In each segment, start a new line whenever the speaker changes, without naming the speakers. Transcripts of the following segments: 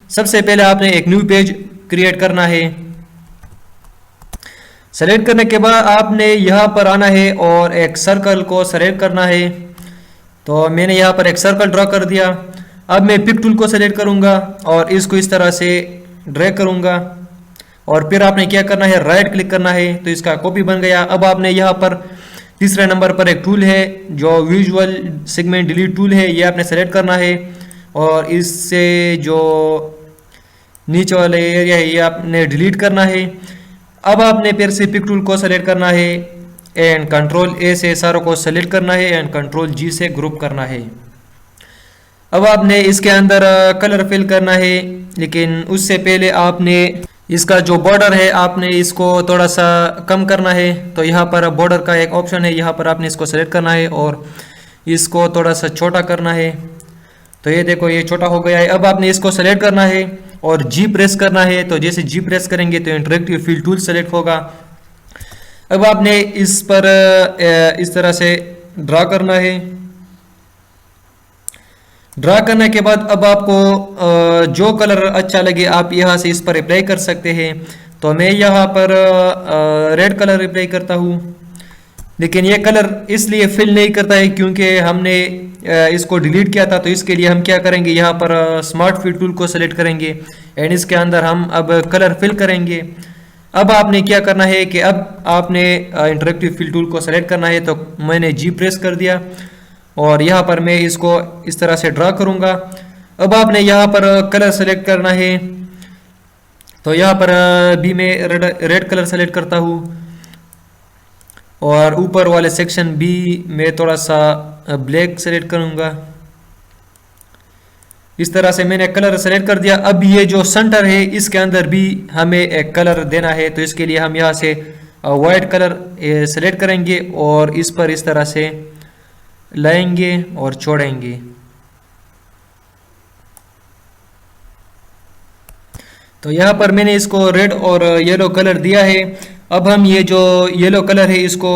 सबसे पहले आपने एक न्यू पेज क्रिएट करना है। सेलेक्ट करने के बाद आपने यहाँ पर आना है और एक सर्कल को सेलेक्ट करना है। तो मैंने यहाँ पर एक सर्कल ड्रॉ कर दिया। अब मैं पिक टूल को सेलेक्ट करूँगा और इसको इस तरह से ड्रैग करूँगा और फिर आपने क्या करना है, राइट क्लिक करना है, तो इसका कॉपी बन गया। अब आपने यहाँ पर तीसरे नंबर पर एक टूल है जो विजुअल सेगमेंट डिलीट टूल है, ये आपने सेलेक्ट करना है और इससे जो नीचे वाले एरिया है ये आपने डिलीट करना है। अब आपने फिर से पिक टूल को सेलेक्ट करना है एंड कंट्रोल ए से सारों को सेलेक्ट करना है एंड कंट्रोल जी से ग्रुप करना है। अब आपने इसके अंदर कलर फिल करना है, लेकिन उससे पहले आपने इसका जो बॉर्डर है आपने इसको थोड़ा सा कम करना है। तो यहाँ पर बॉर्डर का एक ऑप्शन है, यहाँ पर आपने इसको सेलेक्ट करना है और इसको थोड़ा सा छोटा करना है। तो ये देखो ये छोटा हो गया है। अब आपने इसको सेलेक्ट करना है और जी प्रेस करना है। तो जैसे जी प्रेस करेंगे तो इंटरेक्टिव फिल टूल सेलेक्ट होगा। अब आपने इस पर इस तरह से ड्रा करना है। ड्रा करने के बाद अब आपको जो कलर अच्छा लगे आप यहाँ से इस पर अप्लाई कर सकते हैं। तो मैं यहाँ पर रेड कलर अप्लाई करता हूँ, लेकिन ये कलर इसलिए फिल नहीं करता है क्योंकि हमने इसको डिलीट किया था। तो इसके लिए हम क्या करेंगे, यहाँ पर स्मार्ट फिल टूल को सेलेक्ट करेंगे एंड इसके अंदर हम अब कलर फिल करेंगे। अब आपने क्या करना है कि अब आपने इंटरेक्टिव फिल टूल को सेलेक्ट करना है। तो मैंने जी प्रेस कर दिया और यहाँ पर मैं इसको इस तरह से ड्रा करूँगा। अब आपने यहाँ पर कलर सेलेक्ट करना है। तो यहाँ पर भी मैं रेड कलर सेलेक्ट करता हूँ और ऊपर वाले सेक्शन भी मैं थोड़ा सा ब्लैक सेलेक्ट करूँगा। इस तरह से मैंने कलर सेलेक्ट कर दिया। अब ये जो सेंटर है इसके अंदर भी हमें एक कलर देना है। तो इसके लिए हम यहाँ से वाइट कलर सेलेक्ट करेंगे और इस पर इस तरह से लाएंगे और छोड़ेंगे। तो यहाँ पर मैंने इसको रेड और येलो कलर दिया है। अब हम ये जो येलो कलर है इसको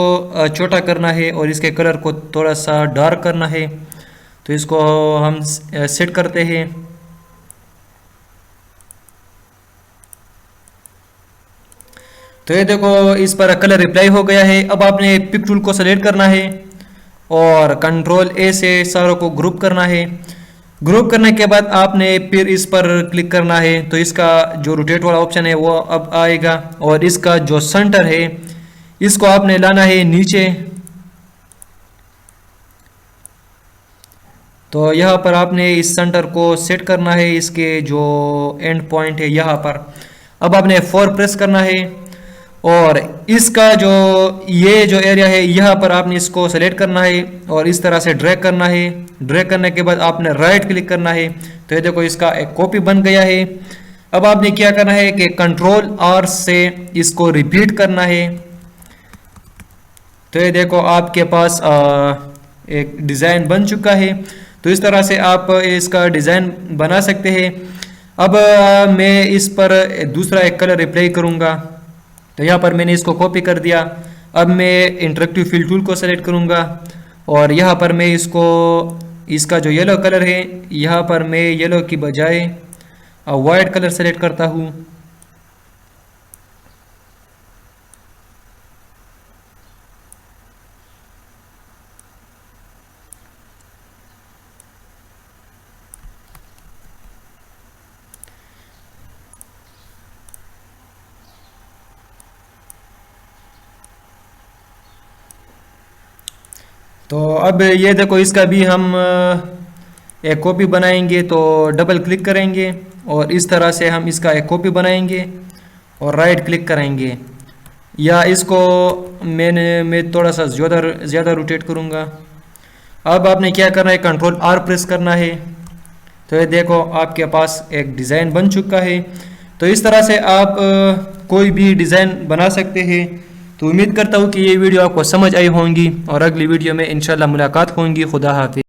छोटा करना है और इसके कलर को थोड़ा सा डार्क करना है। तो इसको हम सेट करते हैं। तो ये देखो इस पर कलर अप्लाई हो गया है। अब आपने पिक टूल को सेलेक्ट करना है और कंट्रोल ए से सारों को ग्रुप करना है। ग्रुप करने के बाद आपने फिर इस पर क्लिक करना है। तो इसका जो रोटेट वाला ऑप्शन है वो अब आएगा और इसका जो सेंटर है इसको आपने लाना है नीचे। तो यहाँ पर आपने इस सेंटर को सेट करना है, इसके जो एंड पॉइंट है यहाँ पर। अब आपने 4 प्रेस करना है और इसका जो ये जो एरिया है यहाँ पर आपने इसको सेलेक्ट करना है और इस तरह से ड्रैग करना है। ड्रैग करने के बाद आपने राइट क्लिक करना है। तो ये देखो इसका एक कॉपी बन गया है। अब आपने क्या करना है कि कंट्रोल आर से इसको रिपीट करना है। तो ये देखो आपके पास एक डिज़ाइन बन चुका है। तो इस तरह से आप इसका डिज़ाइन बना सकते हैं। अब मैं इस पर दूसरा एक कलर अप्लाई करूँगा। तो यहाँ पर मैंने इसको कॉपी कर दिया। अब मैं इंटरेक्टिव फिल टूल को सेलेक्ट करूँगा और यहाँ पर मैं इसका जो येलो कलर है यहाँ पर मैं येलो की बजाय वाइट कलर सेलेक्ट करता हूँ। तो अब ये देखो इसका भी हम एक कॉपी बनाएंगे। तो डबल क्लिक करेंगे और इस तरह से हम इसका एक कॉपी बनाएंगे और राइट क्लिक करेंगे, या इसको मैं थोड़ा सा ज़्यादा रोटेट करूँगा। अब आपने क्या करना है, कंट्रोल आर प्रेस करना है। तो ये देखो आपके पास एक डिज़ाइन बन चुका है। तो इस तरह से आप कोई भी डिज़ाइन बना सकते हैं। तो उम्मीद करता हूँ कि ये वीडियो आपको समझ आई होंगी और अगली वीडियो में इंशाल्लाह मुलाकात होंगी। खुदा हाफिज़।